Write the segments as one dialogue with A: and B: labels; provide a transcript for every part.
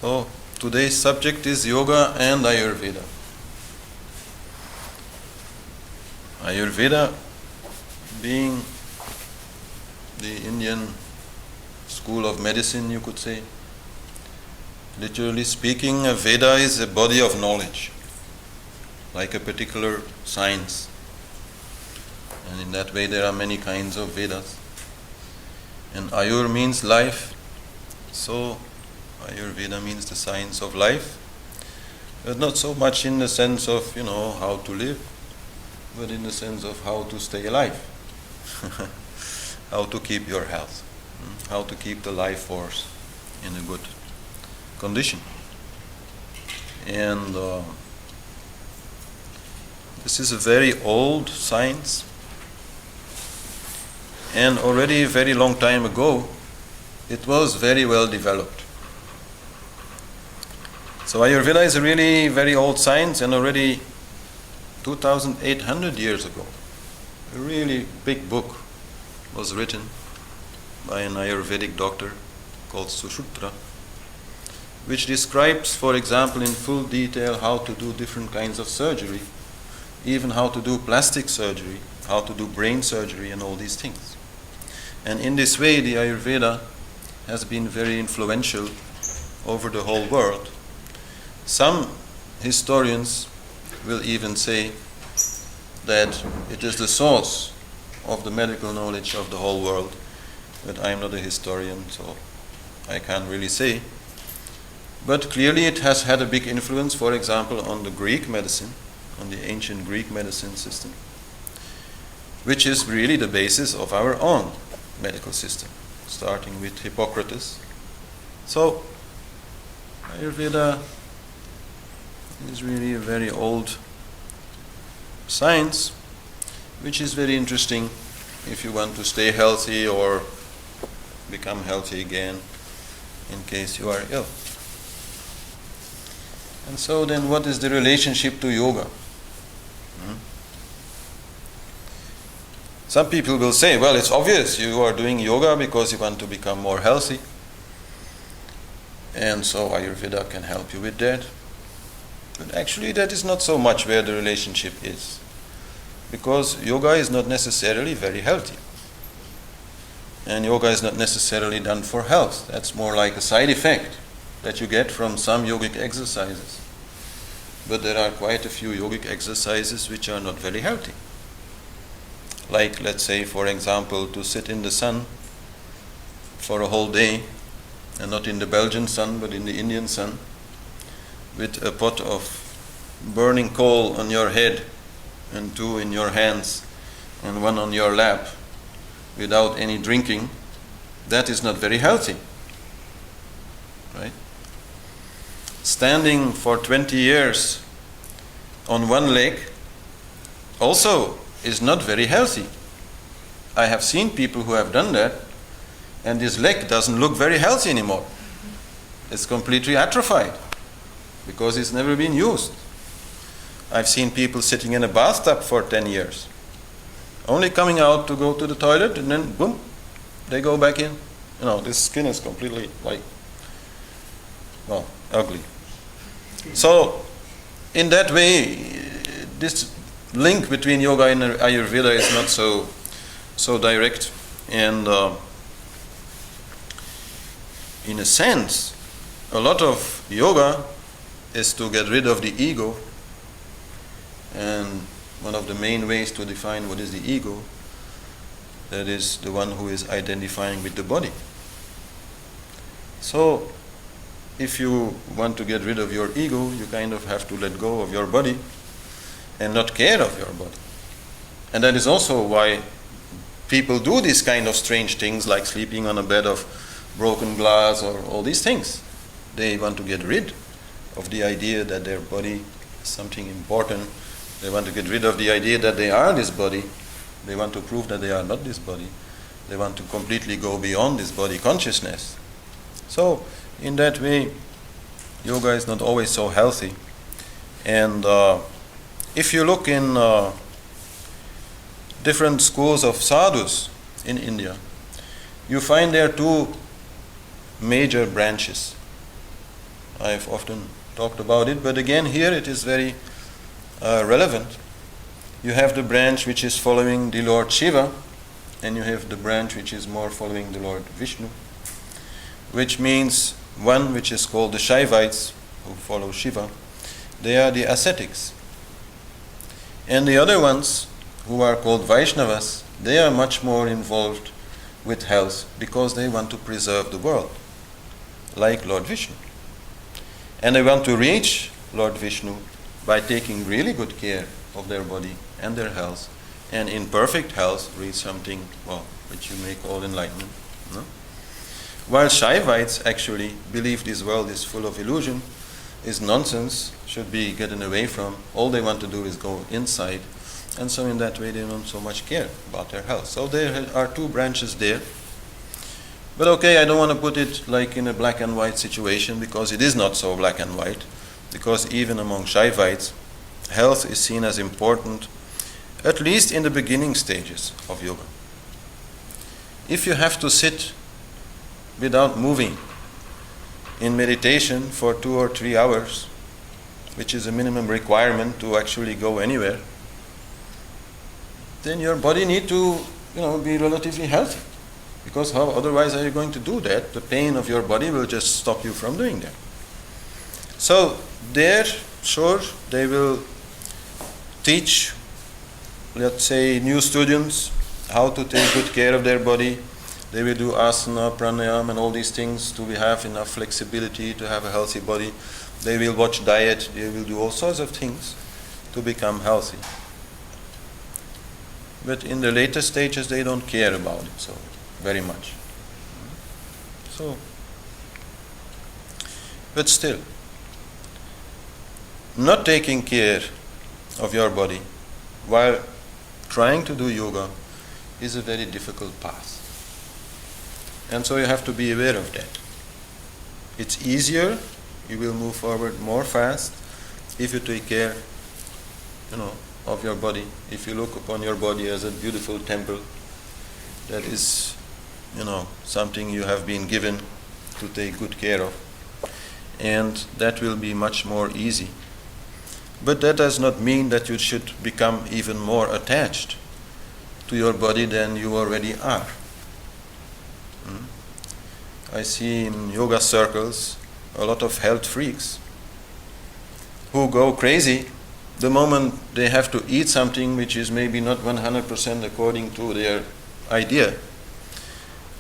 A: So, today's subject is Yoga and Ayurveda. Ayurveda being the Indian school of medicine, you could say. Literally speaking, a Veda is a body of knowledge, like a particular science. And in that way there are many kinds of Vedas. And Ayur means life, so Ayurveda means the science of life, but not so much in the sense of, how to live, but in the sense of how to stay alive, how to keep your health, how to keep the life force in a good condition. And this is a very old science, and already a very long time ago it was very well developed. So Ayurveda is a really very old science, and already 2,800 years ago a really big book was written by an Ayurvedic doctor called Sushruta, which describes, for example, in full detail how to do different kinds of surgery, even how to do plastic surgery, how to do brain surgery and all these things. And in this way the Ayurveda has been very influential over the whole world. Some historians will even say that it is the source of the medical knowledge of the whole world, but I am not a historian, so I can't really say. But clearly it has had a big influence, for example, on the Greek medicine, on the ancient Greek medicine system, which is really the basis of our own medical system, starting with Hippocrates. So Ayurveda is really a very old science, which is very interesting if you want to stay healthy or become healthy again in case you are ill. And so then what is the relationship to yoga? Some people will say, well, it's obvious, you are doing yoga because you want to become more healthy, and so Ayurveda can help you with that. But actually that is not so much where the relationship is, because yoga is not necessarily very healthy, and yoga is not necessarily done for health. That's more like a side effect that you get from some yogic exercises. But there are quite a few yogic exercises which are not very healthy. Like, let's say, for example, to sit in the sun for a whole day, and not in the Belgian sun, but in the Indian sun, with a pot of burning coal on your head, and 2 in your hands, and 1 on your lap, without any drinking. That is not very healthy, right? Standing for 20 years on one leg also is not very healthy. I have seen people who have done that, and this leg doesn't look very healthy anymore. It's completely atrophied because it's never been used. I've seen people sitting in a bathtub for 10 years, only coming out to go to the toilet, and then boom, they go back in. This skin is completely ugly. So in that way, this link between yoga and Ayurveda is not so direct. And in a sense, a lot of yoga is to get rid of the ego. And one of the main ways to define what is the ego, that is the one who is identifying with the body. So if you want to get rid of your ego, you kind of have to let go of your body and not care of your body. And that is also why people do these kind of strange things, like sleeping on a bed of broken glass or all these things. They want to get rid of the idea that their body is something important. They want to get rid of the idea that they are this body. They want to prove that they are not this body. They want to completely go beyond this body consciousness. So in that way, yoga is not always so healthy. And if you look in different schools of sadhus in India, you find there 2 major branches. I've often talked about it, but again here it is very relevant. You have the branch which is following the Lord Shiva, and you have the branch which is more following the Lord Vishnu, which means one which is called the Shaivites, who follow Shiva, they are the ascetics. And the other ones, who are called Vaishnavas, they are much more involved with health because they want to preserve the world, like Lord Vishnu. And they want to reach Lord Vishnu by taking really good care of their body and their health, and in perfect health reach something, which you may call enlightenment. No? While Shaivites actually believe this world is full of illusion, is nonsense, should be gotten away from. All they want to do is go inside, and so in that way they don't so much care about their health. So there are two branches there. But okay, I don't want to put it like in a black and white situation, because it is not so black and white, because even among Shaivites, health is seen as important, at least in the beginning stages of yoga. If you have to sit without moving in meditation for 2 or 3 hours, which is a minimum requirement to actually go anywhere, then your body need to, be relatively healthy. Because how otherwise are you going to do that? The pain of your body will just stop you from doing that. So there, sure, they will teach, let's say, new students how to take good care of their body. They will do asana, pranayama, and all these things to have enough flexibility to have a healthy body. They will watch diet. They will do all sorts of things to become healthy. But in the later stages, they don't care about it so very much. So, but still, not taking care of your body while trying to do yoga is a very difficult path. And so you have to be aware of that. It's easier, you will move forward more fast if you take care, of your body. If you look upon your body as a beautiful temple, that is, something you have been given to take good care of. And that will be much more easy. But that does not mean that you should become even more attached to your body than you already are. I see in yoga circles a lot of health freaks who go crazy the moment they have to eat something which is maybe not 100% according to their idea,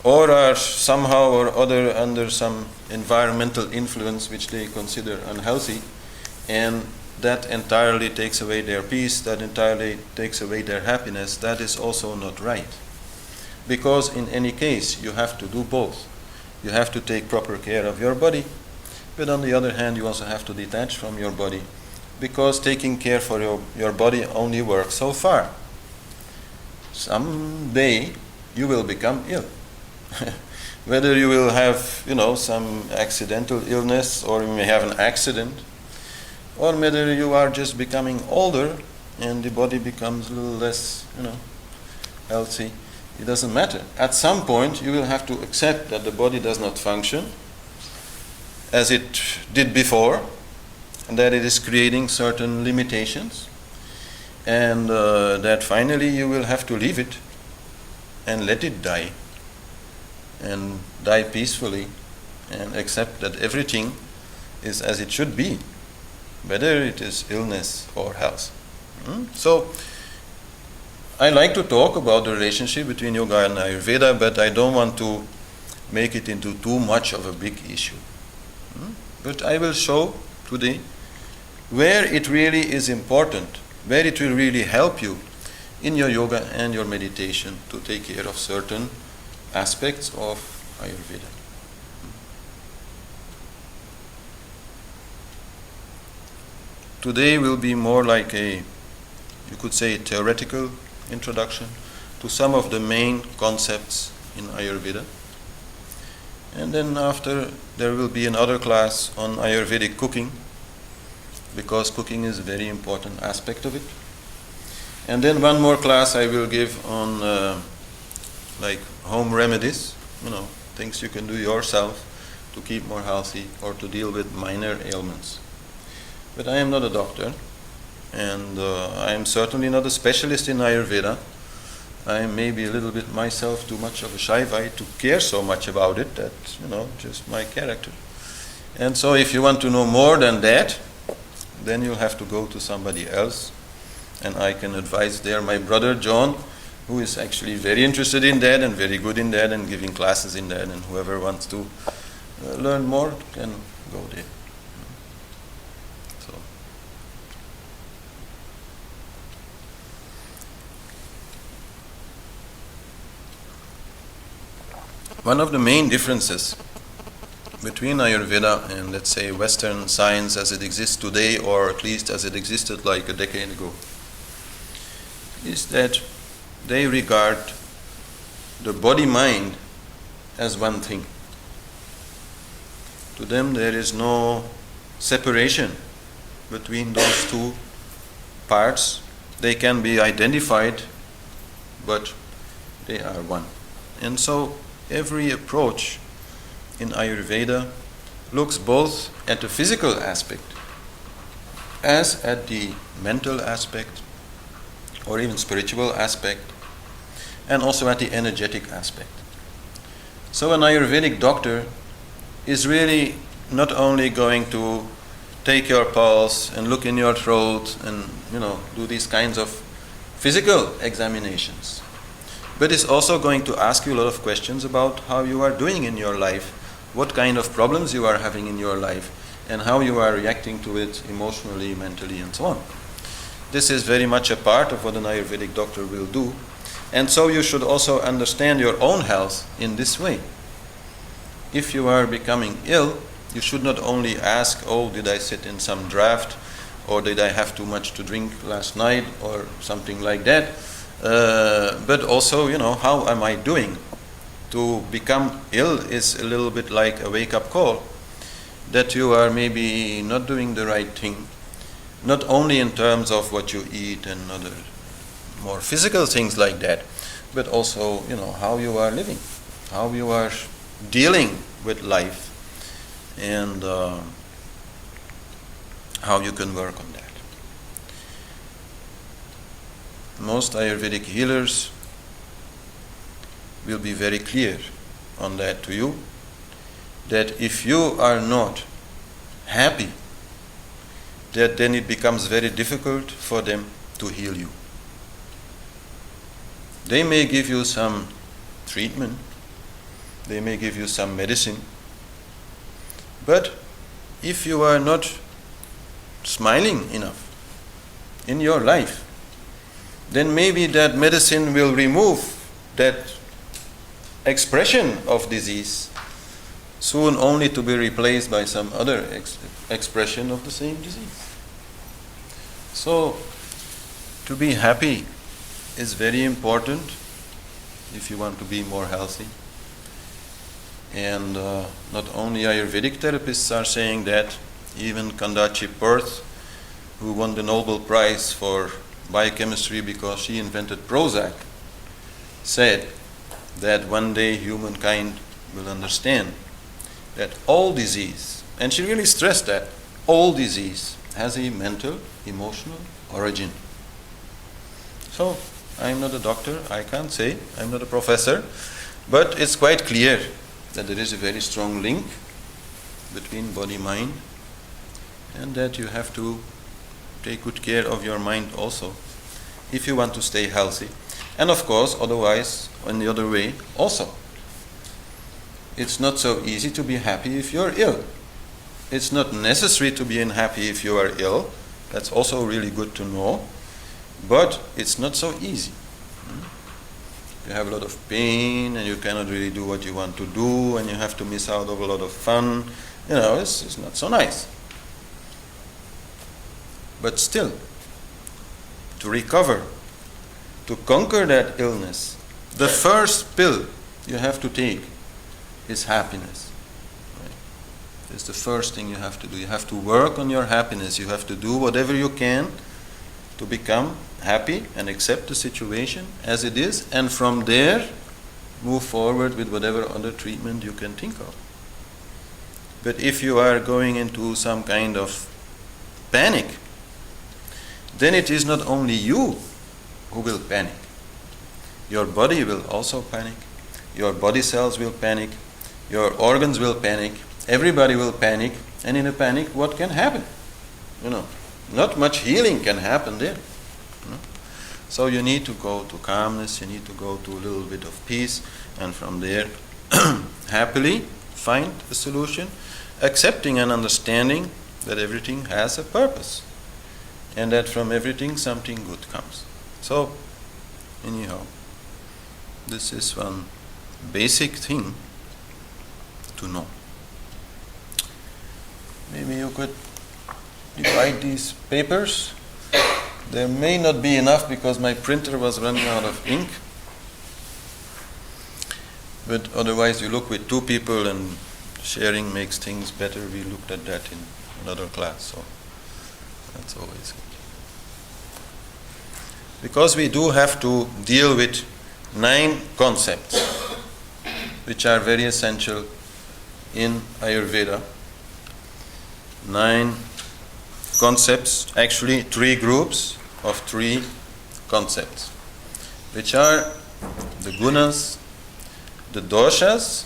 A: or are somehow or other under some environmental influence which they consider unhealthy, and that entirely takes away their peace, that entirely takes away their happiness. That is also not right. Because in any case, you have to do both. You have to take proper care of your body, but on the other hand, you also have to detach from your body, because taking care for your body only works so far. Someday, you will become ill. Whether you will have, some accidental illness, or you may have an accident, or whether you are just becoming older and the body becomes a little less, healthy. It doesn't matter. At some point, you will have to accept that the body does not function as it did before, and that it is creating certain limitations, and that finally you will have to leave it and let it die, and die peacefully, and accept that everything is as it should be, whether it is illness or health. So, I like to talk about the relationship between yoga and Ayurveda, but I don't want to make it into too much of a big issue. But I will show today where it really is important, where it will really help you in your yoga and your meditation to take care of certain aspects of Ayurveda. Today will be more like you could say, theoretical introduction to some of the main concepts in Ayurveda. And then after, there will be another class on Ayurvedic cooking, because cooking is a very important aspect of it. And then one more class I will give on like home remedies, things you can do yourself to keep more healthy or to deal with minor ailments. But I am not a doctor, and I am certainly not a specialist in Ayurveda. I am maybe a little bit myself too much of a Shaivite to care so much about it. That's, just my character. And so if you want to know more than that, then you'll have to go to somebody else. And I can advise there my brother John, who is actually very interested in that and very good in that and giving classes in that, and whoever wants to learn more can go there. So, one of the main differences between Ayurveda and, let's say, Western science as it exists today, or at least as it existed like a decade ago, is that they regard the body-mind as one thing. To them there is no separation between those two parts. They can be identified, but they are one. And so every approach in Ayurveda looks both at the physical aspect as at the mental aspect or even spiritual aspect, and also at the energetic aspect. So an Ayurvedic doctor is really not only going to take your pulse and look in your throat and do these kinds of physical examinations, but is also going to ask you a lot of questions about how you are doing in your life, what kind of problems you are having in your life, and how you are reacting to it emotionally, mentally, and so on. This is very much a part of what an Ayurvedic doctor will do. And so you should also understand your own health in this way. If you are becoming ill, you should not only ask, did I sit in some draft, or did I have too much to drink last night, or something like that, but also, how am I doing? To become ill is a little bit like a wake-up call, that you are maybe not doing the right thing, not only in terms of what you eat and other more physical things like that, but also, how you are living, how you are dealing with life, and how you can work on that. Most Ayurvedic healers will be very clear on that to you, that if you are not happy, that then it becomes very difficult for them to heal you. They may give you some treatment, they may give you some medicine, but if you are not smiling enough in your life, then maybe that medicine will remove that expression of disease, soon only to be replaced by some other expression of the same disease. So, to be happy is very important if you want to be more healthy. And not only Ayurvedic therapists are saying that, even Kandachi Perth, who won the Nobel Prize for biochemistry because she invented Prozac, said that one day humankind will understand that all disease, and she really stressed that, all disease has a mental, emotional origin. So, I'm not a doctor, I can't say, I'm not a professor, but it's quite clear that there is a very strong link between body-mind, and that you have to take good care of your mind also, if you want to stay healthy. And of course, otherwise, in the other way also. It's not so easy to be happy if you're ill. It's not necessary to be unhappy if you are ill. That's also really good to know. But it's not so easy. You have a lot of pain and you cannot really do what you want to do, and you have to miss out on a lot of fun. It's not so nice. But still, to recover, to conquer that illness, the first pill you have to take is happiness. Right? It's the first thing you have to do. You have to work on your happiness. You have to do whatever you can to become happy and accept the situation as it is, and from there move forward with whatever other treatment you can think of. But if you are going into some kind of panic, then it is not only you who will panic. Your body will also panic. Your body cells will panic. Your organs will panic. Everybody will panic. And in a panic, what can happen? Not much healing can happen there. So you need to go to calmness. You need to go to a little bit of peace. And from there, happily find a solution, accepting and understanding that everything has a purpose. And that from everything something good comes. So, anyhow, this is one basic thing to know. Maybe you could divide these papers. There may not be enough because my printer was running out of ink. But otherwise you look with two people and sharing makes things better. We looked at that in another class, so that's always good. Because we do have to deal with 9 concepts which are very essential in Ayurveda. 9 concepts, actually 3 groups of 3 concepts, which are the Gunas, the doshas,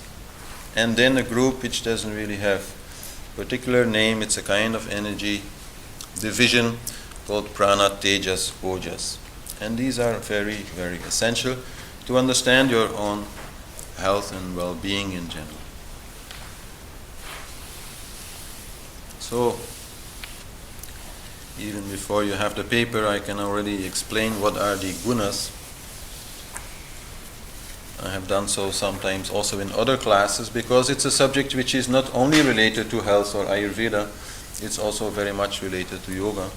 A: and then a group which doesn't really have particular name. It's a kind of energy division called prana, tejas, ojas. And these are very, very essential to understand your own health and well-being in general. So, even before you have the paper, I can already explain what are the gunas. I have done so sometimes also in other classes, because it's a subject which is not only related to health or Ayurveda, it's also very much related to yoga.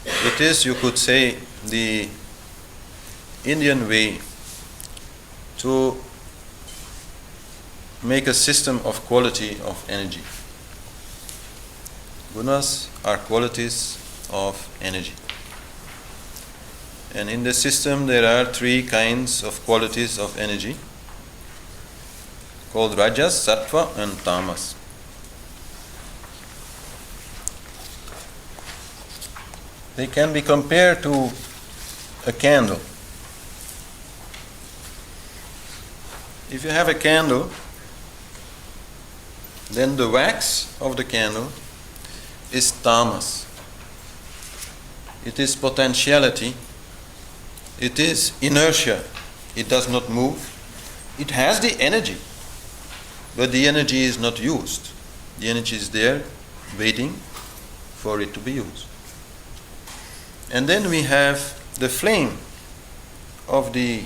A: It is, you could say, the Indian way to make a system of quality of energy. Gunas are qualities of energy. And in the system there are 3 kinds of qualities of energy called rajas, sattva and tamas. They can be compared to a candle. If you have a candle, then the wax of the candle is tamas. It is potentiality. It is inertia. It does not move. It has the energy, but the energy is not used. The energy is there, waiting for it to be used. And then we have the flame of the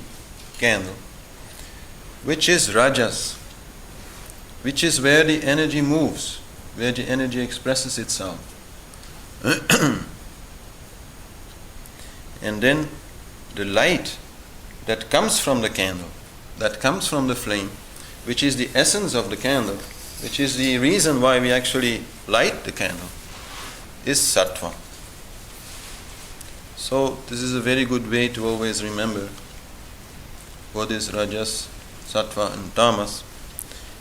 A: candle, which is rajas, which is where the energy moves, where the energy expresses itself. And then the light that comes from the candle, that comes from the flame, which is the essence of the candle, which is the reason why we actually light the candle, is sattva. So this is a very good way to always remember what is rajas, sattva and tamas.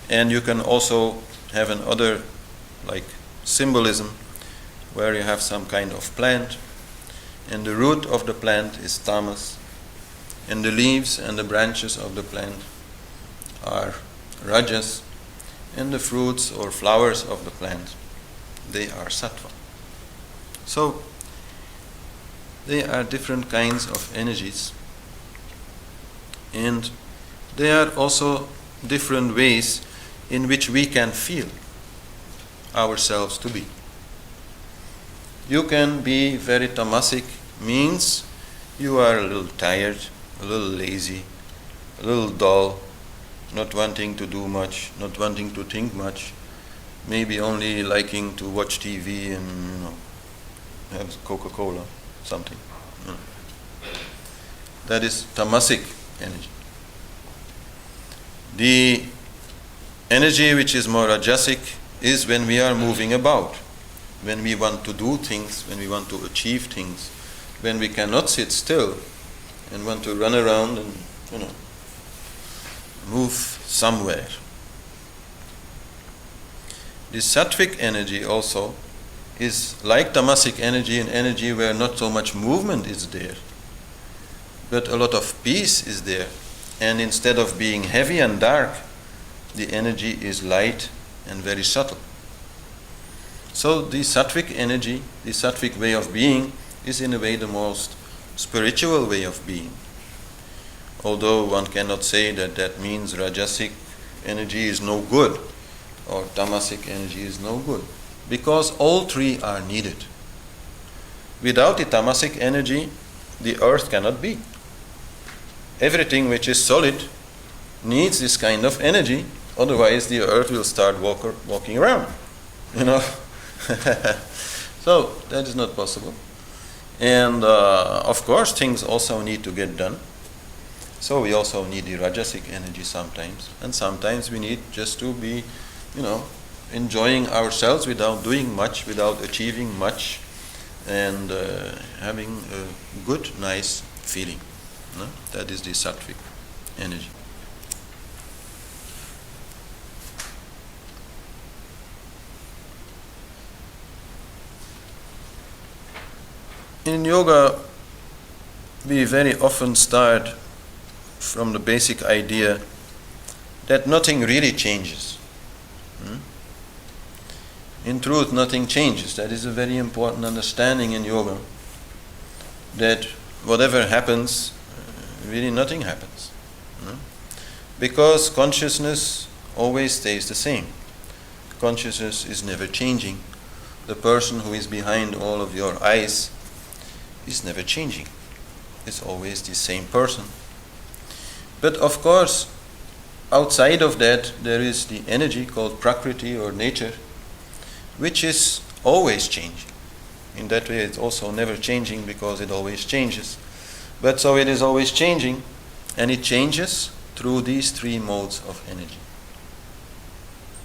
A: And you can also have another like symbolism where you have some kind of plant, and the root of the plant is tamas, and the leaves and the branches of the plant are rajas, and the fruits or flowers of the plant, they are sattva. So they are different kinds of energies, and they are also different ways in which we can feel ourselves to be. You can be very tamasic, means you are a little tired, a little lazy, a little dull, not wanting to do much, not wanting to think much, maybe only liking to watch TV and have Coca-Cola, something. That is tamasic energy. The energy which is more rajasic is when we are moving about, when we want to do things, when we want to achieve things, when we cannot sit still and want to run around and move somewhere. the sattvic energy also is like tamasic energy, an energy where not so much movement is there, but a lot of peace is there. And instead of being heavy and dark, the energy is light and very subtle. So the sattvic energy, the sattvic way of being, is in a way the most spiritual way of being. Although one cannot say that that means rajasic energy is no good or tamasic energy is no good, because all three are needed. Without the tamasic energy, the earth cannot be. Everything which is solid needs this kind of energy, otherwise the earth will start walking around, So that is not possible. And of course things also need to get done. So we also need the rajasic energy sometimes, and sometimes we need just to be, enjoying ourselves without doing much, without achieving much, and having a good, nice feeling. That is the sattvic energy. In yoga, we very often start from the basic idea that nothing really changes. In truth, nothing changes. That is a very important understanding in yoga, that whatever happens, really nothing happens. Because consciousness always stays the same. Consciousness is never changing. The person who is behind all of your eyes is never changing. It's always the same person. But of course, outside of that, there is the energy called Prakriti or nature, which is always changing. In that way, it's also never changing because it always changes. But so it is always changing, and it changes through these three modes of energy.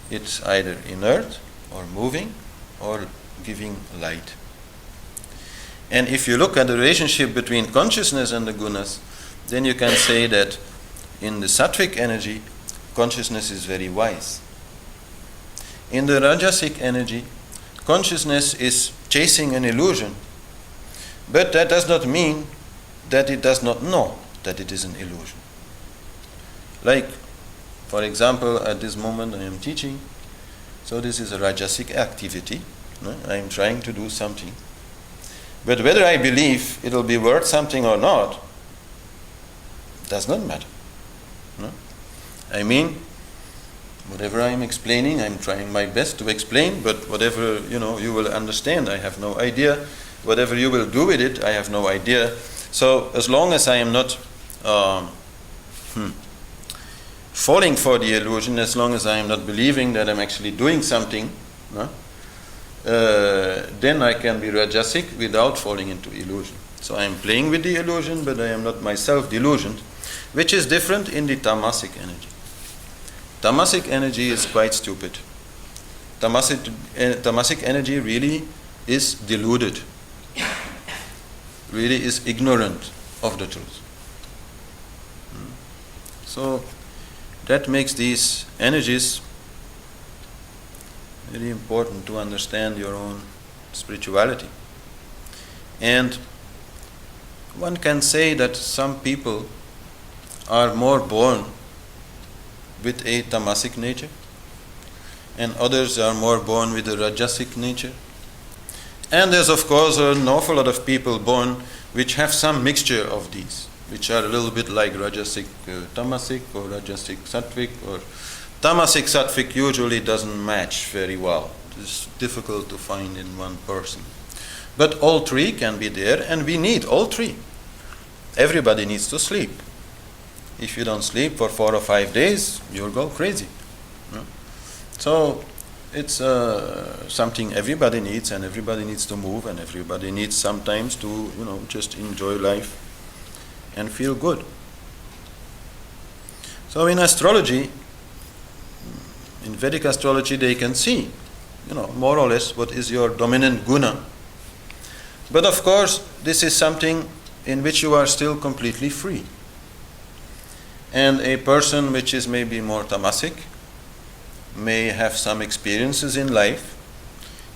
A: It's either inert or moving or giving light. And if you look at the relationship between consciousness and the gunas, then you can say that in the sattvic energy, consciousness is very wise. In the rajasic energy, consciousness is chasing an illusion, but that does not mean that it does not know that it is an illusion. Like, for example, at this moment I am teaching, so this is a rajasic activity. I am trying to do something. But whether I believe it will be worth something or not does not matter. I mean, whatever I am explaining, I am trying my best to explain, but whatever you will understand, I have no idea. Whatever you will do with it, I have no idea. So as long as I am not falling for the illusion, as long as I am not believing that I'm actually doing something, then I can be rajasic without falling into illusion. So I am playing with the illusion, but I am not myself delusioned, which is different in the tamasic energy. Tamasic energy is quite stupid. Tamasic energy really is deluded, really is ignorant of the truth. So that makes these energies very important to understand your own spirituality. And one can say that some people are more born with a tamasic nature, and others are more born with a rajasic nature. And there's of course an awful lot of people born which have some mixture of these, which are a little bit like rajasic tamasic or rajasic sattvic, or tamasic sattvic usually doesn't match very well. It's difficult to find in one person. But all three can be there, and we need all three. Everybody needs to sleep. If you don't sleep for 4 or 5 days, you'll go crazy. So it's something everybody needs, and everybody needs to move, and everybody needs sometimes to just enjoy life and feel good. So in astrology, in Vedic astrology, they can see more or less what is your dominant guna. But of course, this is something in which you are still completely free. And a person which is maybe more tamasic may have some experiences in life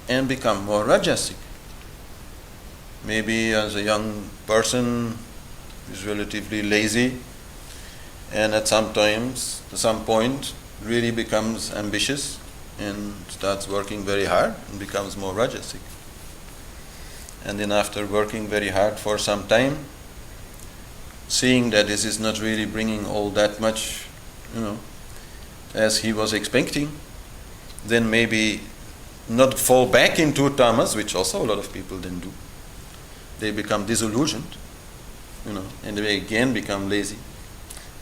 A: and become more rajasic. Maybe as a young person is relatively lazy and at some point really becomes ambitious and starts working very hard and becomes more rajasic. And then after working very hard for some time, seeing that this is not really bringing all that much, as he was expecting, then maybe not fall back into tamas, which also a lot of people then do. They become disillusioned, and they again become lazy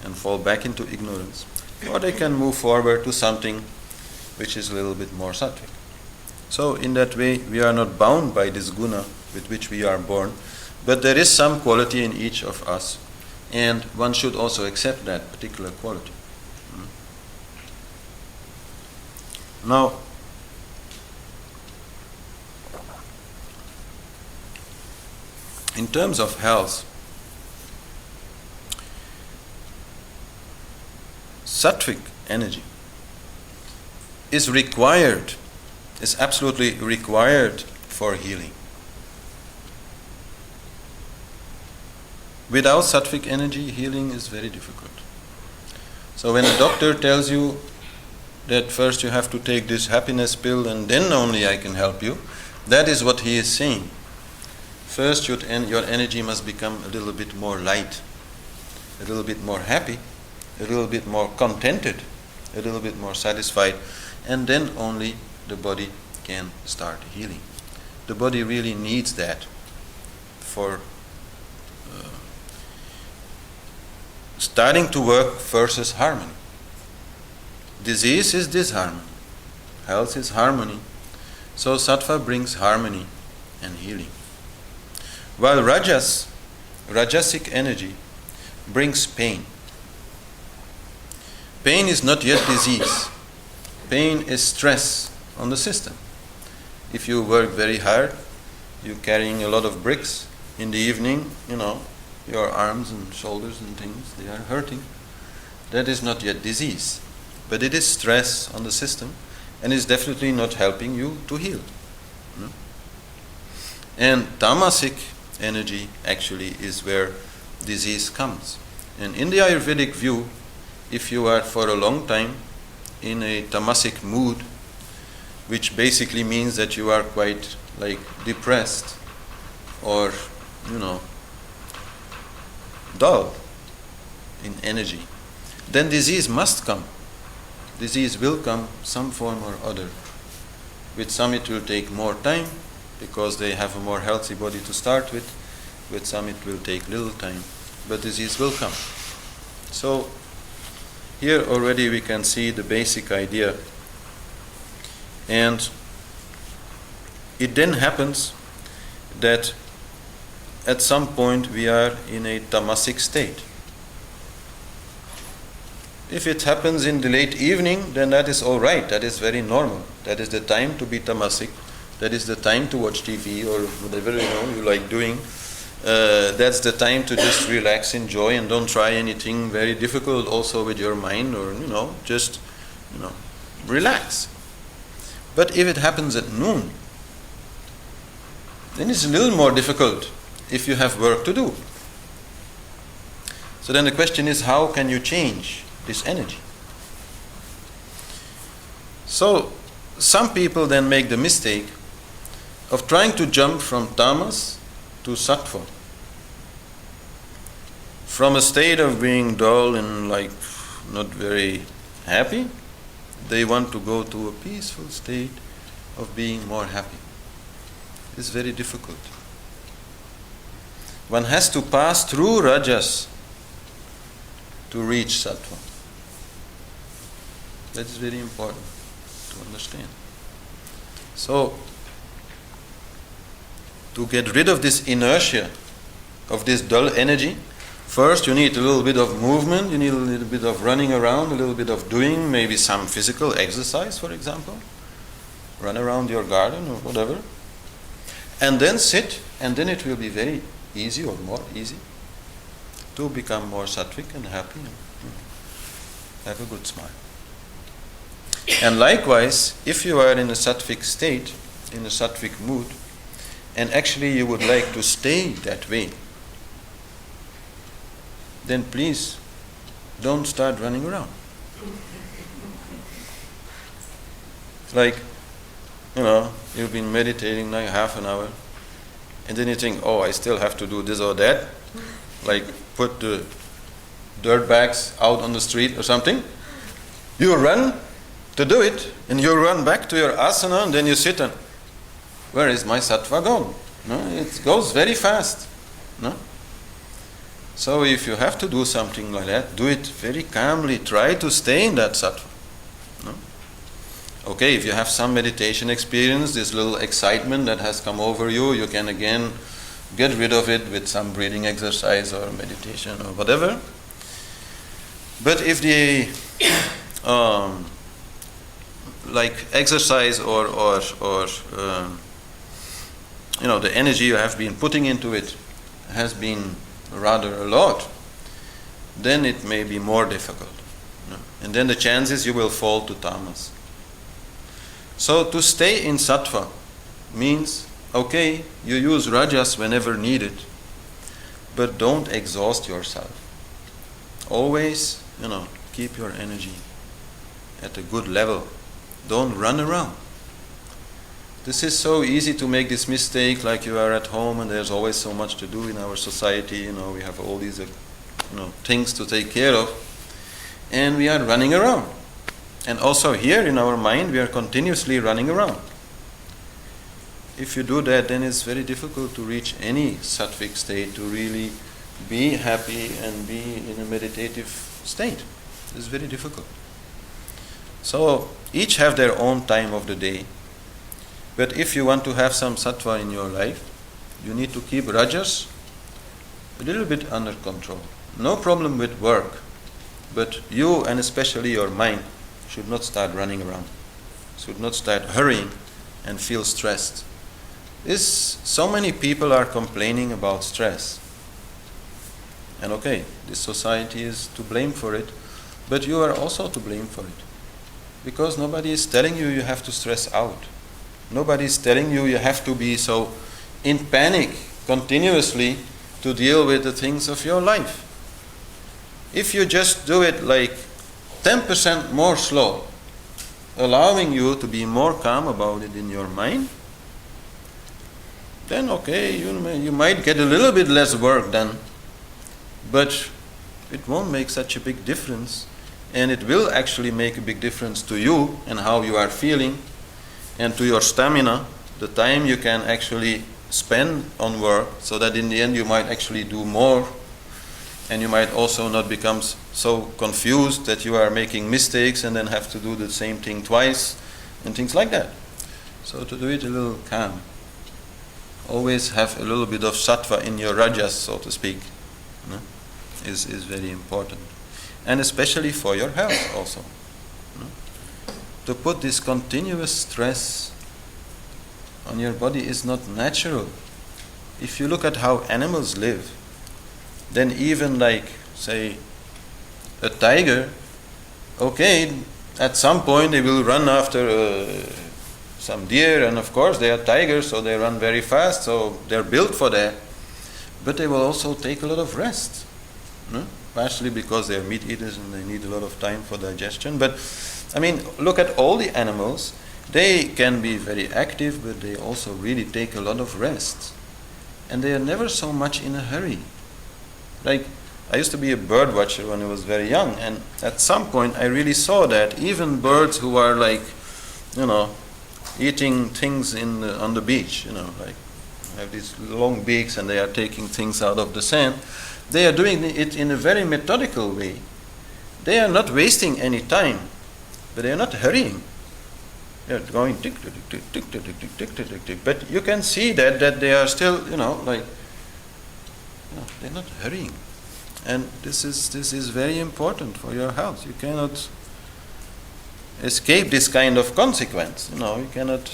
A: and fall back into ignorance. Or they can move forward to something which is a little bit more sattvic. So in that way, we are not bound by this guna with which we are born, but there is some quality in each of us, and one should also accept that particular quality. Now, in terms of health, sattvic energy is absolutely required for healing. Without sattvic energy, healing is very difficult. So when a doctor tells you that first you have to take this happiness pill and then only I can help you, that is what he is saying. First, your energy must become a little bit more light, a little bit more happy, a little bit more contented, a little bit more satisfied, and then only the body can start healing. The body really needs that for starting to work versus harmony. Disease is disharmony, health is harmony. So sattva brings harmony and healing. While rajasic energy brings pain. Pain is not yet disease. Pain is stress on the system. If you work very hard, you're carrying a lot of bricks, in the evening, your arms and shoulders and things, they are hurting. That is not yet disease. But it is stress on the system and is definitely not helping you to heal. And tamasic energy actually is where disease comes. And in the Ayurvedic view, if you are for a long time in a tamasic mood, which basically means that you are quite depressed or, dull in energy, then disease must come. Disease will come some form or other. With some it will take more time because they have a more healthy body to start with. With some it will take little time, but disease will come. So here already we can see the basic idea. And it then happens that at some point we are in a tamasic state. If it happens in the late evening, then that is all right. That is very normal. That is the time to be tamasic. That is the time to watch TV or whatever you like doing. That's the time to just relax, enjoy, and don't try anything very difficult also with your mind, or just relax. But if it happens at noon, then it's a little more difficult if you have work to do. So then the question is, how can you change this energy? So some people then make the mistake of trying to jump from tamas to sattva. From a state of being dull and not very happy, they want to go to a peaceful state of being more happy. It's very difficult. One has to pass through rajas to reach sattva. That is very important to understand. So, to get rid of this inertia, of this dull energy, first you need a little bit of movement, you need a little bit of running around, a little bit of doing maybe some physical exercise, for example. Run around your garden or whatever. And then sit, and then it will be very easy or more easy to become more sattvic and happy and have a good smile. And likewise, if you are in a sattvic state, in a sattvic mood, and actually you would like to stay that way, then please don't start running around. Like, you've been meditating like half an hour, and then you think, oh, I still have to do this or that, like put the dirt bags out on the street or something. You run to do it, and you run back to your asana, and then you sit and, where is my sattva gone? No, it goes very fast. No? So if you have to do something like that, do it very calmly. Try to stay in that sattva. No? Okay, if you have some meditation experience, this little excitement that has come over you, you can again get rid of it with some breathing exercise or meditation or whatever. But if the like exercise or the energy you have been putting into it has been rather a lot, then it may be more difficult. And then the chances you will fall to tamas. So to stay in sattva means, okay, you use rajas whenever needed, but don't exhaust yourself. Always, keep your energy at a good level. Don't run around. This is so easy to make this mistake, like you are at home and there's always so much to do in our society. We have all these things to take care of, and we are running around. And also here in our mind we are continuously running around. If you do that, then it's very difficult to reach any sattvic state, to really be happy and be in a meditative state. It's very difficult. So each have their own time of the day. But if you want to have some sattva in your life, you need to keep rajas a little bit under control. No problem with work, but you, and especially your mind, should not start running around. Should not start hurrying and feel stressed. So many people are complaining about stress. And okay, this society is to blame for it, but you are also to blame for it. Because nobody is telling you have to stress out. Nobody is telling you have to be so in panic continuously to deal with the things of your life. If you just do it like 10% more slow, allowing you to be more calm about it in your mind, then okay, you might get a little bit less work done, but it won't make such a big difference, and it will actually make a big difference to you and how you are feeling, and to your stamina, the time you can actually spend on work, so that in the end you might actually do more, and you might also not become so confused that you are making mistakes and then have to do the same thing twice, and things like that. So to do it a little calm. Always have a little bit of sattva in your rajas, so to speak, is very important. And especially for your health also. To put this continuous stress on your body is not natural. If you look at how animals live, then even like, say, a tiger, okay, at some point they will run after some deer, and of course they are tigers, so they run very fast, so they're built for that. But they will also take a lot of rest, partially because they're meat eaters and they need a lot of time for digestion. But I mean, look at all the animals. They can be very active, but they also really take a lot of rest. And they are never so much in a hurry. Like, I used to be a bird watcher when I was very young, and at some point I really saw that even birds who are like, eating things on the beach, like have these long beaks and they are taking things out of the sand, they are doing it in a very methodical way. They are not wasting any time, but they are not hurrying. They are going tick, tick, tick, tick, tick, tick, tick, tick, tick, tick. But you can see that they are still, they're not hurrying. And this is very important for your health. You cannot escape this kind of consequence. You cannot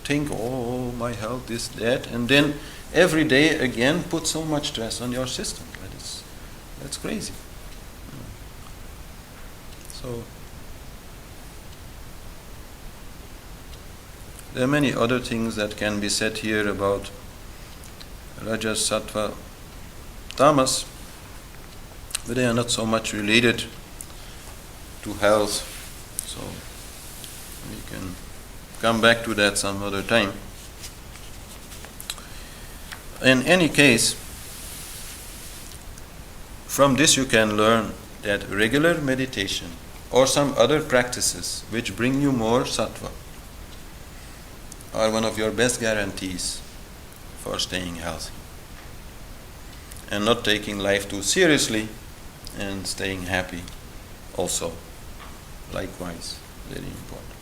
A: think, oh, my health is that, and then every day again put so much stress on your system. That's crazy. So There are many other things that can be said here about Rajas, Sattva, Tamas, but they are not so much related to health, so we can come back to that some other time. In any case, from this you can learn that regular meditation or some other practices which bring you more sattva are one of your best guarantees for staying healthy and not taking life too seriously and staying happy also, likewise, very important.